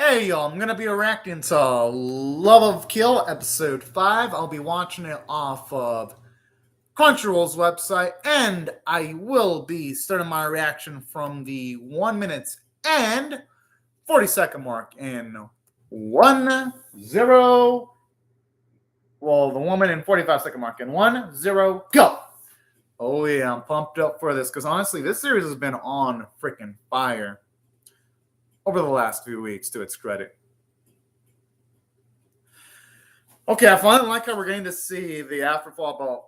Hey y'all, I'm gonna be reacting to Love of Kill episode 5. I'll be watching it off of Crunchyroll's website, and I will be starting my reaction from the 1 minute and 40-second mark in 1-0. Well, the 1 minute and 45-second mark in 1-0, go! Oh yeah, I'm pumped up for this because honestly, this series has been on freaking fire over the last few weeks, to its credit. Okay, I finally like how we're getting to see the afterfall about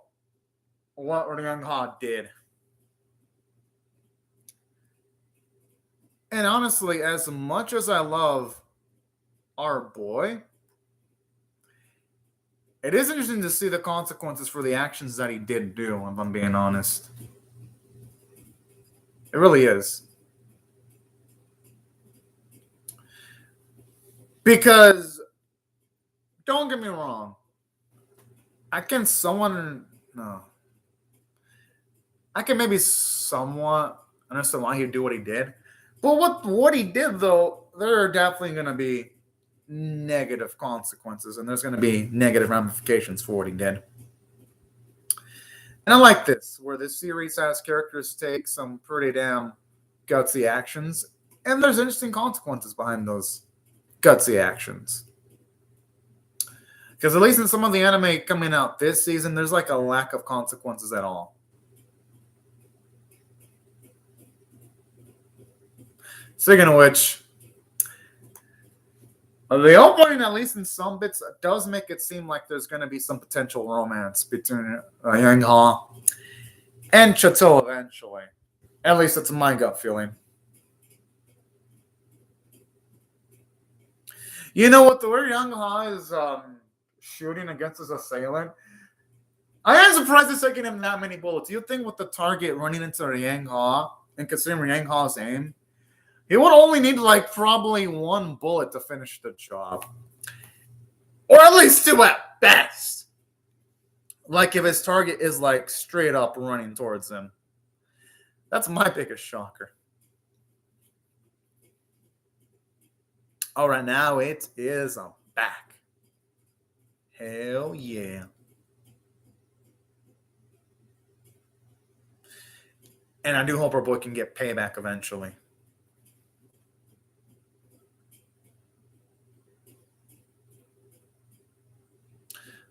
what Young Ha did. And honestly, as much as I love our boy, it is interesting to see the consequences for the actions that he did do, if I'm being honest. It really is. Because, don't get me wrong, I can maybe somewhat understand why he'd do what he did. But what he did, though, there are definitely going to be negative consequences, and there's going to be negative ramifications for what he did. And I like this, where this series has characters take some pretty damn gutsy actions, and there's interesting consequences behind those gutsy actions. Because at least in some of the anime coming out this season, there's like a lack of consequences at all. Speaking of which, the opening, at least in some bits, does make it seem like there's going to be some potential romance between Young Ha and Chateau eventually. At least it's my gut feeling. You know what? The way Young Ha is shooting against his assailant, I am surprised it's taking him that many bullets. You think with the target running into Yang Ha, and considering Yang Ha's aim, he would only need like probably one bullet to finish the job. Or at least two at best. Like if his target is like straight up running towards him. That's my biggest shocker. All right, now it is back. Hell yeah. And I do hope our boy can get payback eventually.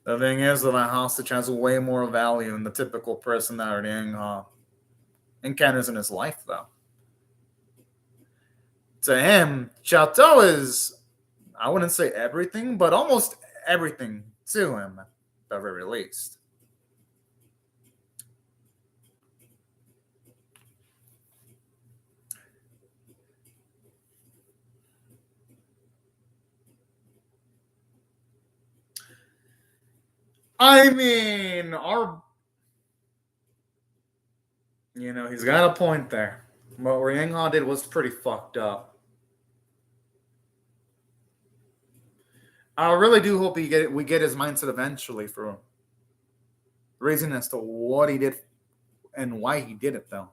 The thing is that a hostage has way more value than the typical person that encounters in his life, though. To him, Chateau is, I wouldn't say everything, but almost everything to him, at the very least. I mean, he's got a point there. What Yang Ha did was pretty fucked up. I really do hope we get his mindset eventually for reason as to what he did and why he did it, though.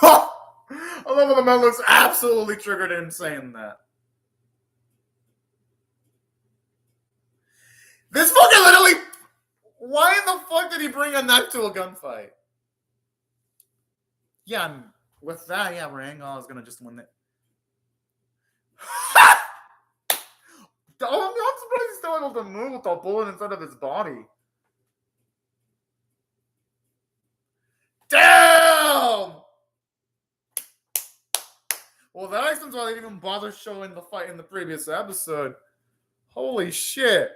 I love how the man looks absolutely triggered in saying that. This fucking literally. Why in the fuck did he bring a knife to a gunfight? Yeah, with that, yeah, Rangal is gonna just win it. I'm surprised he's still able to move with a bullet inside of his body. Damn! Well, that explains why they didn't even bother showing the fight in the previous episode. Holy shit.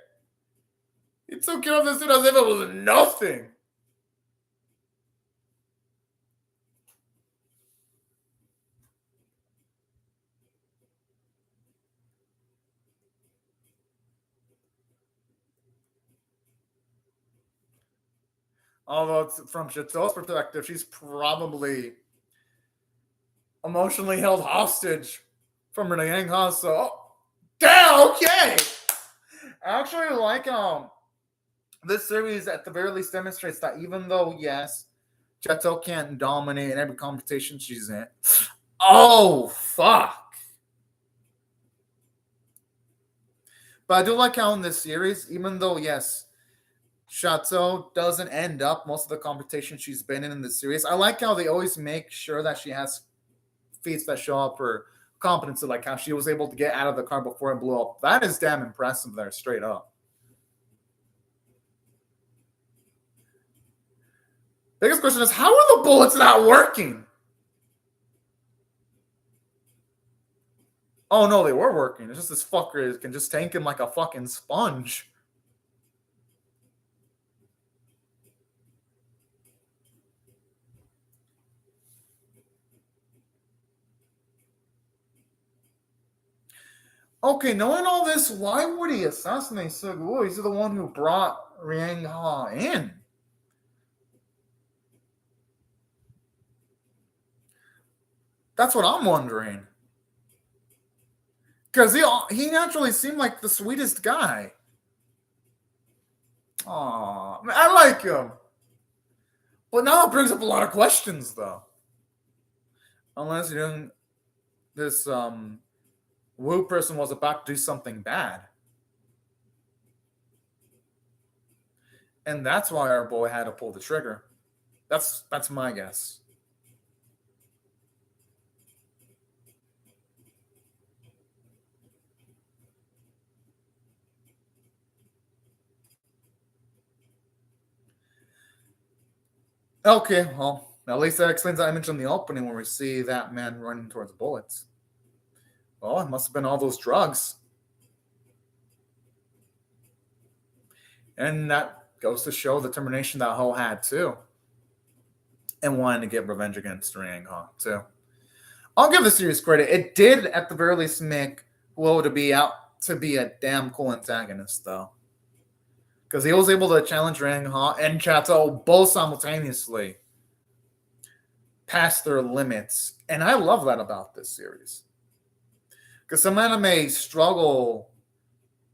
He took care of this dude as if it was nothing. Although it's from Chateau's perspective, she's probably emotionally held hostage from Renee Yang Ha. So, damn, okay. I actually like this series at the very least demonstrates that even though, yes, Chateau can't dominate in every competition she's in. Oh, fuck. But I do like how in this series, even though, yes, Chateau doesn't end up most of the competition she's been in the series, I like how they always make sure that she has feats that show up her competency, like how she was able to get out of the car before it blew up. That is damn impressive there, straight up. Biggest question is, how are the bullets not working? Oh no, they were working. It's just this fucker can just tank him like a fucking sponge. Okay, knowing all this, why would he assassinate Sugu? He's the one who brought Riang Ha in. That's what I'm wondering. Because he naturally seemed like the sweetest guy. Aw, I like him. But now it brings up a lot of questions, though. Unless this Wu person was about to do something bad. And that's why our boy had to pull the trigger. That's my guess. Okay, well, at least that explains that I mentioned in the opening when we see that man running towards bullets. Well, it must have been all those drugs. And that goes to show the determination that Ho had too. And wanting to get revenge against Riang Ha too. I'll give the series credit. It did, at the very least, make Ho to be a damn cool antagonist, though. Because he was able to challenge Riang Ha and Chateau both simultaneously past their limits. And I love that about this series. Because some anime struggle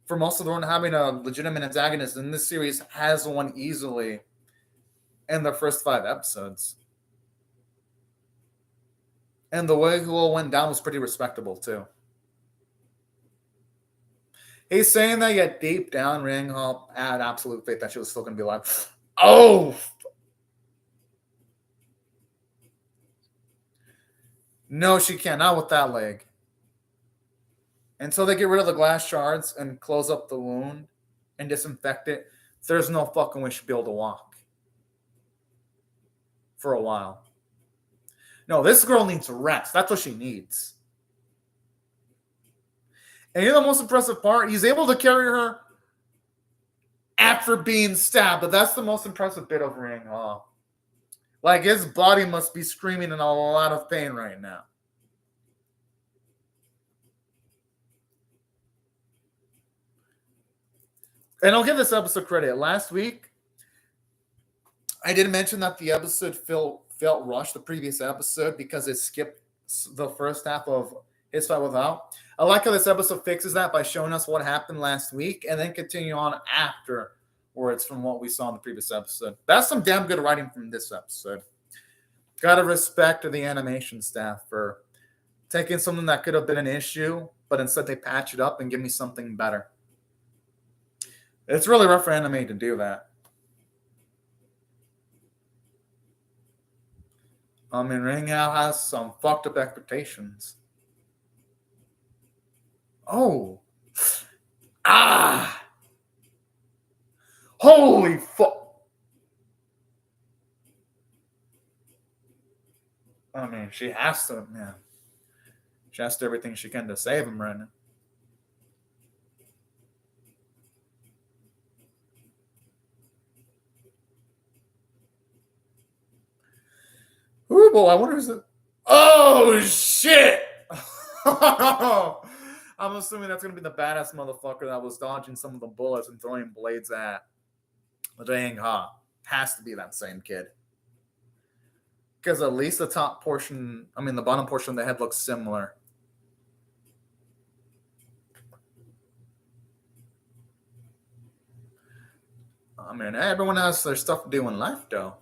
for most of the run having a legitimate antagonist, and this series has one easily in the first 5 episodes. And the way Huo went down was pretty respectable, too. He's saying that yet deep down, Riang Ha had absolute faith that she was still going to be alive. Oh! No, she can't. Not with that leg. Until they get rid of the glass shards and close up the wound and disinfect it, there's no fucking way she'll be able to walk. For a while. No, this girl needs rest. That's what she needs. And you know the most impressive part? He's able to carry her after being stabbed, but that's the most impressive bit of Riang Ha. Like, his body must be screaming in a lot of pain right now. And I'll give this episode credit. Last week, I did mention that the episode felt rushed, the previous episode, because it skipped the first half of his fight with Al. I like how this episode fixes that by showing us what happened last week and then continue on afterwards from what we saw in the previous episode. That's some damn good writing from this episode. Gotta respect the animation staff for taking something that could have been an issue, but instead they patch it up and give me something better. It's really rough for anime to do that. I mean, Ring Out has some fucked up expectations. Oh. Ah. Holy fuck. I mean, she has to, man. She has to do everything she can to save him right now. Ooh, boy, I wonder who's it. Oh, shit. I'm assuming that's going to be the badass motherfucker that was dodging some of the bullets and throwing blades at Riang Ha. Has to be that same kid. Because at least the top portion, I mean, the bottom portion of the head looks similar. I mean, everyone has their stuff to do in life, though.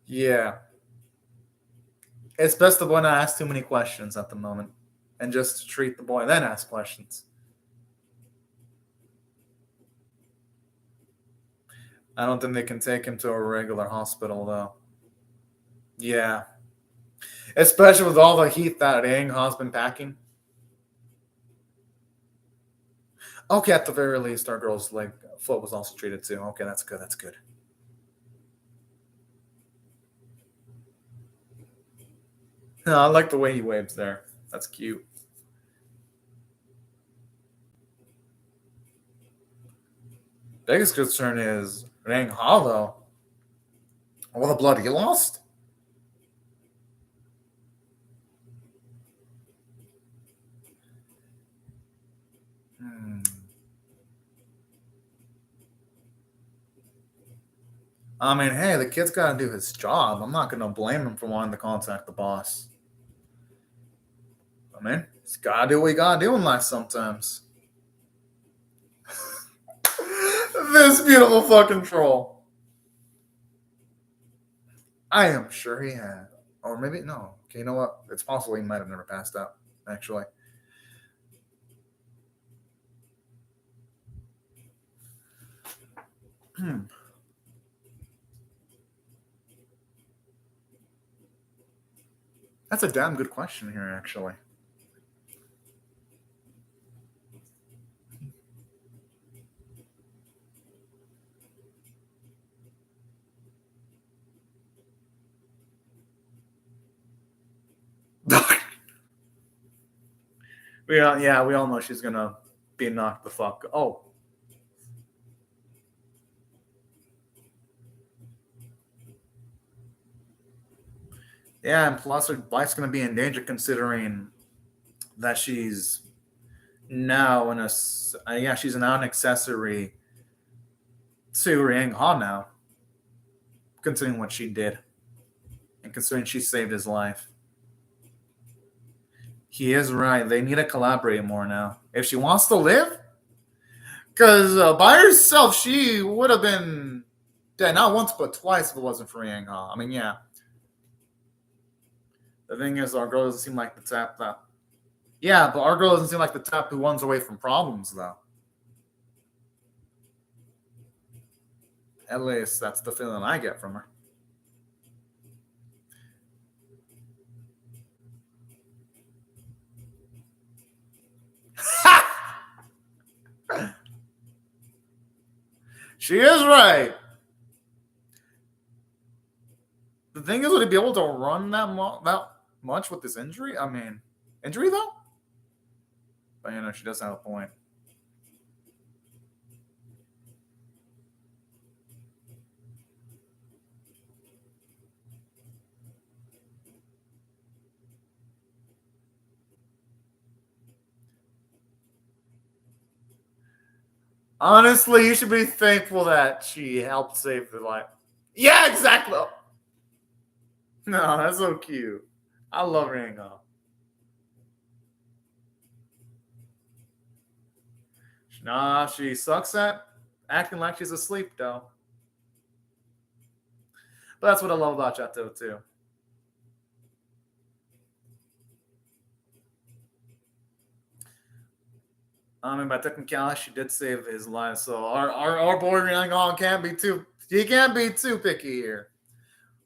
Yeah. It's best the boy not ask too many questions at the moment and just treat the boy, then ask questions. I don't think they can take him to a regular hospital, though. Yeah. Especially with all the heat that Aang has been packing. Okay, at the very least, our girl's leg foot was also treated too. Okay, that's good. That's good. No, I like the way he waves there. That's cute. Biggest concern is Rang Hollow. All the blood he lost. Hmm. I mean, hey, the kid's got to do his job. I'm not going to blame him for wanting to contact the boss. I mean, he's got to do what he got to do in life sometimes. This beautiful fucking troll. I am sure he had. Or maybe, no. Okay, you know what? It's possible he might have never passed out, actually. Hmm. That's a damn good question here, actually. We all know she's gonna be knocked the fuck. Oh, yeah, and plus her life's gonna be in danger considering that she's now she's now an accessory to Yang Ha now, considering what she did and considering she saved his life. He is right. They need to collaborate more now if she wants to live. Because by herself, she would have been dead not once but twice if it wasn't for Yang Ha. I mean, yeah. The thing is, our girl doesn't seem like the type that. Yeah, but our girl doesn't seem like the type who runs away from problems, though. At least that's the feeling I get from her. She is right. The thing is, would he be able to run that much with this injury? I mean, injury though. But she does have a point. Honestly, you should be thankful that she helped save the life. Yeah, exactly. No, that's so cute. I love Ringo. Nah, she sucks at acting like she's asleep, though. But that's what I love about Chateau, too. I mean, by technicality, she did save his life. So our boy Ryan can't be too. He can't be too picky here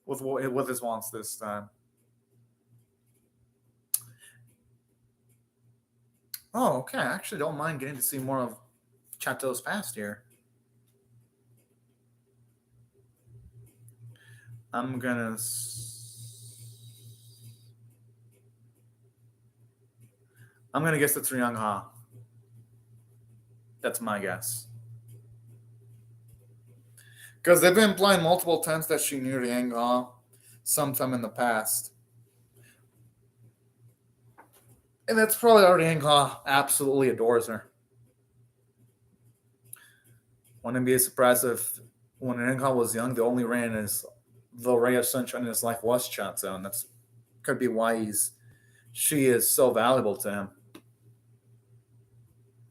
with his wants this time. Oh, okay. I actually don't mind getting to see more of Chateau's past here. I'm gonna. I'm gonna guess it's Young Ha. That's my guess. Because they've been implying multiple times that she knew Yang Ha sometime in the past. And that's probably already Yang Ha absolutely adores her. Wouldn't be surprised if when Renhan was young, the only the ray of sunshine in his life was Chato, and that's could be why she is so valuable to him.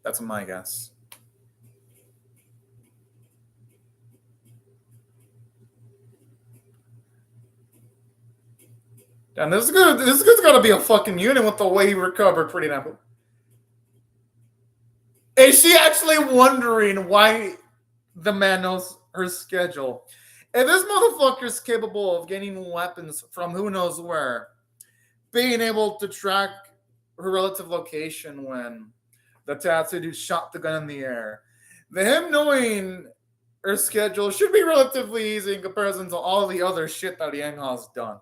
That's my guess. And this is good. This is gonna be a fucking unit with the way he recovered pretty damn. Is she actually wondering why the man knows her schedule? If this motherfucker's capable of getting weapons from who knows where, being able to track her relative location when the tattoo dude shot the gun in the air, him knowing her schedule should be relatively easy in comparison to all the other shit that Yang Ha's done.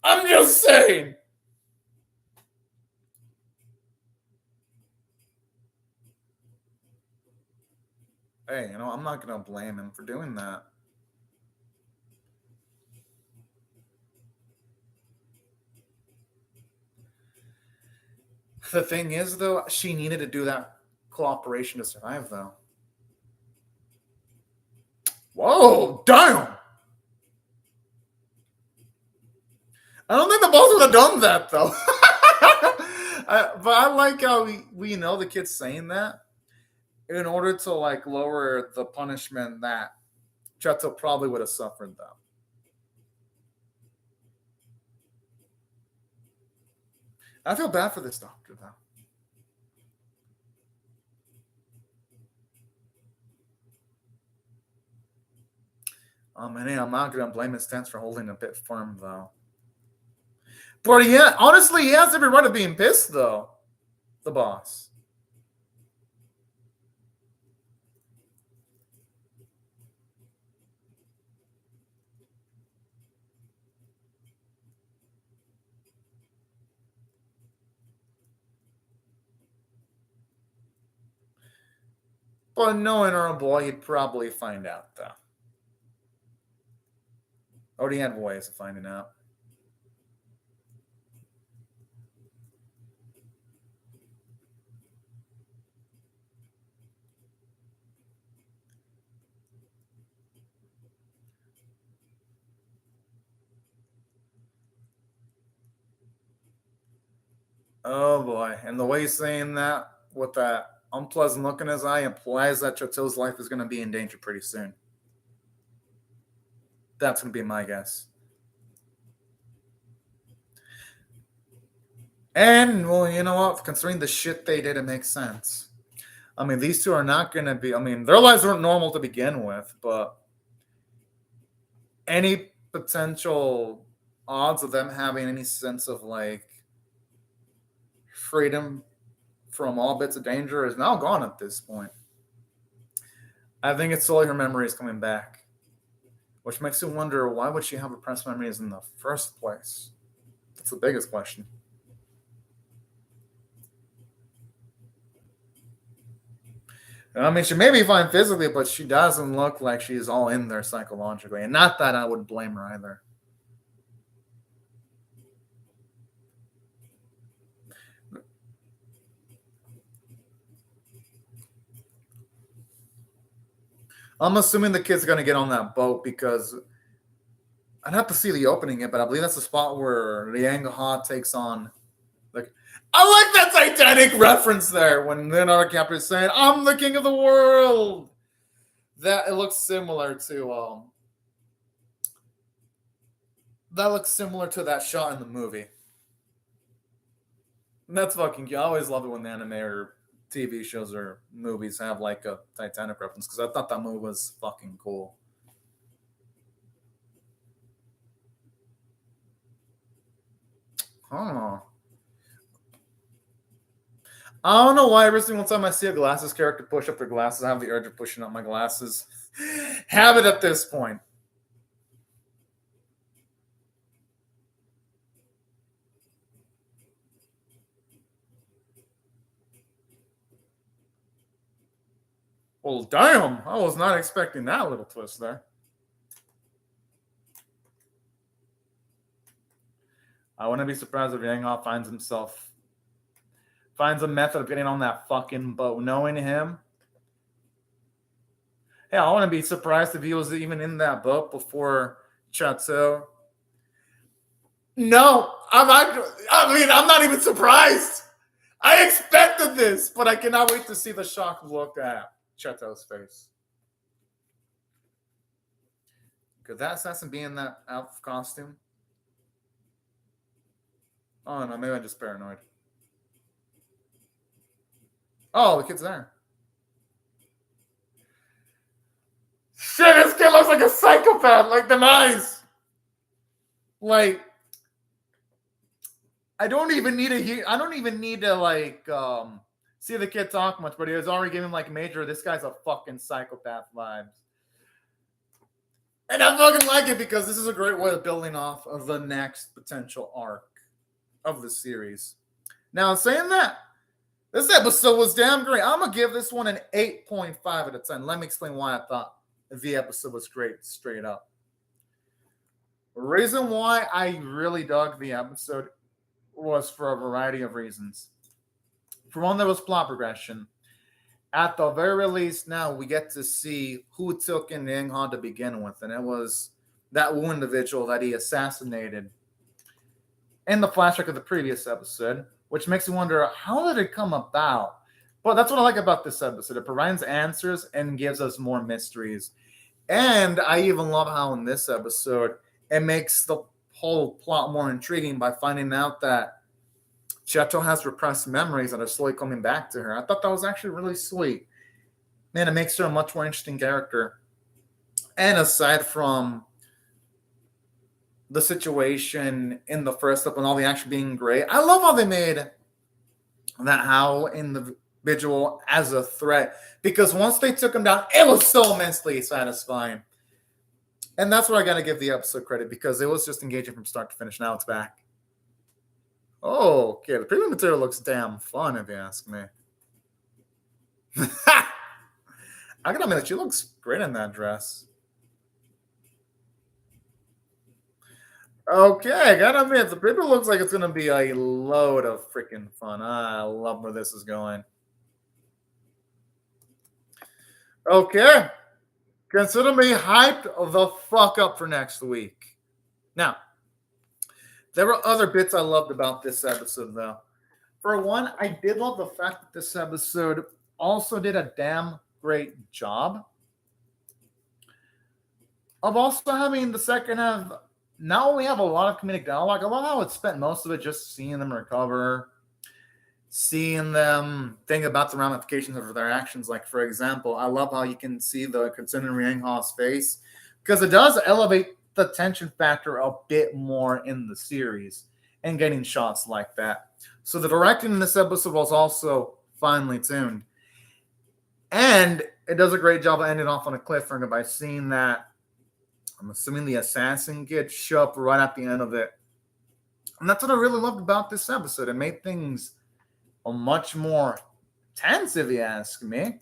I'm just saying. Hey, I'm not gonna blame him for doing that. The thing is, though, she needed to do that cooperation to survive, though. Whoa, damn! I don't think the boss would have done that, though. But I like how we know the kid's saying that in order to like lower the punishment that Cheto probably would have suffered, though. I feel bad for this doctor, though. And I'm not gonna blame his stance for holding a bit firm, though. But yeah, honestly, he has every right of being pissed, though. The boss. But knowing our boy, he'd probably find out, though. Already had ways of finding out. Oh boy. And the way he's saying that with that unpleasant look in his eye implies that Choto's life is going to be in danger pretty soon. That's going to be my guess. And, well, you know what? Considering the shit they did, it makes sense. I mean, these two are not going to be, I mean, their lives weren't normal to begin with, but any potential odds of them having any sense of like freedom from all bits of danger is now gone at this point. I think it's solely her memories coming back, which makes you wonder why would she have repressed memories in the first place? That's the biggest question. I mean, she may be fine physically, but she doesn't look like she's all in there psychologically. And not that I would blame her either. I'm assuming the kid's going to get on that boat because I'd have to see the opening yet, but I believe that's the spot where Liang Ha takes on. Like, I like that Titanic reference there when Leonardo DiCaprio is saying, "I'm the king of the world." That it looks similar to that looks similar to that shot in the movie. And that's fucking cute. I always love it when the anime or TV shows or movies have like a Titanic reference because I thought that movie was fucking cool. Huh. I don't know why every single time I see a glasses character push up their glasses, I have the urge of pushing up my glasses. Have it at this point. Well, damn. I was not expecting that little twist there. I wouldn't be surprised if Yang Ha finds a method of getting on that fucking boat. Knowing him, Hey, I wouldn't be surprised if he was even in that boat before Chateau. No, I'm not even surprised. I expected this, but I cannot wait to see the shocked look at Chateau's face. Could that assassin be in that elf costume? Oh no, maybe I'm just paranoid. Oh, the kid's there. Shit, this kid looks like a psychopath, like the eyes. Like, I don't even need to see the kid talk much, but he was already giving like major. This guy's a fucking psychopath vibes. And I fucking like it because this is a great way of building off of the next potential arc of the series. Now, saying that, this episode was damn great. I'm going to give this one an 8.5 out of 10. Let me explain why I thought the episode was great, straight up. The reason why I really dug the episode was for a variety of reasons. For one, there was plot progression. At the very least, now we get to see who took in Yang Han to begin with, and it was that one individual that he assassinated in the flashback of the previous episode, which makes me wonder, how did it come about? But that's what I like about this episode. It provides answers and gives us more mysteries. And I even love how in this episode, it makes the whole plot more intriguing by finding out that Chateau has repressed memories that are slowly coming back to her. I thought that was actually really sweet. Man, it makes her a much more interesting character. And aside from the situation in the first episode and all the action being great, I love how they made that How individual as a threat. Because once they took him down, it was so immensely satisfying. And that's where I got to give the episode credit, because it was just engaging from start to finish. Now it's back. Oh, okay. The premium material looks damn fun, if you ask me. I gotta admit, she looks great in that dress. Okay, I gotta admit, the premium looks like it's gonna be a load of freaking fun. I love where this is going. Okay. Consider me hyped the fuck up for next week. Now, there were other bits I loved about this episode, though. For one, I did love the fact that this episode also did a damn great job of also having the second half. Now we have a lot of comedic dialogue. I love how it spent most of it just seeing them recover, seeing them think about the ramifications of their actions. Like, for example, I love how you can see the concern in Riang Ha's face, because it does elevate the tension factor a bit more in the series and getting shots like that. So the directing in this episode was also finely tuned. And it does a great job of ending off on a cliffhanger by seeing that, I'm assuming, the assassin kid show up right at the end of it. And that's what I really loved about this episode. It made things much more tense, if you ask me.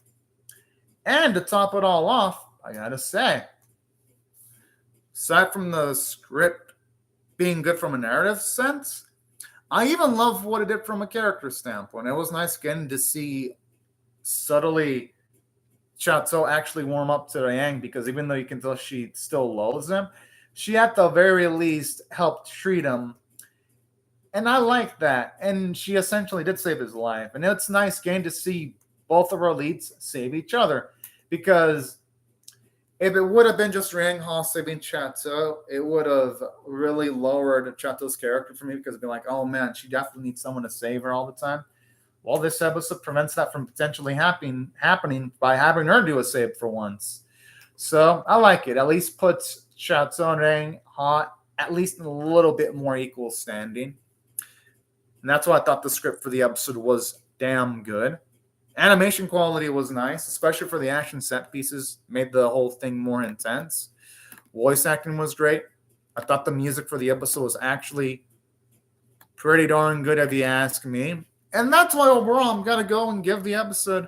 And to top it all off, I gotta say, aside from the script being good from a narrative sense, I even love what it did from a character standpoint. It was nice getting to see subtly Chateau actually warm up to Yang, because even though you can tell she still loathes him, she at the very least helped treat him. And I like that. And she essentially did save his life. And it's nice getting to see both of our leads save each other, because if it would have been just Riang Ha saving Chateau, it would have really lowered Chateau's character for me, because it'd be like, oh man, she definitely needs someone to save her all the time. Well, this episode prevents that from potentially happening by having her do a save for once. So I like it. At least puts Chateau and Riang Ha at least in a little bit more equal standing. And that's why I thought the script for the episode was damn good. Animation quality was nice, especially for the action set pieces, made the whole thing more intense. Voice acting was great. I thought the music for the episode was actually pretty darn good, if you ask me. And that's why overall I'm going to go and give the episode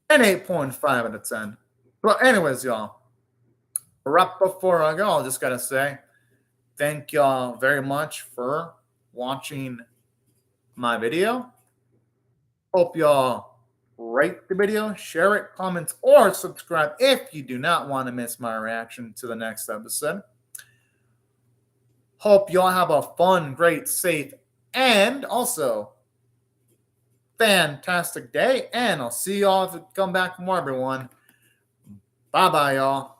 an 8.5 out of 10. But anyways, y'all, right before I go, I just got to say thank y'all very much for watching my video. Hope y'all rate the video, share it, comment, or subscribe if you do not want to miss my reaction to the next episode. Hope y'all have a fun, great, safe, and also fantastic day. And I'll see y'all if you come back for more, everyone. Bye-bye, y'all.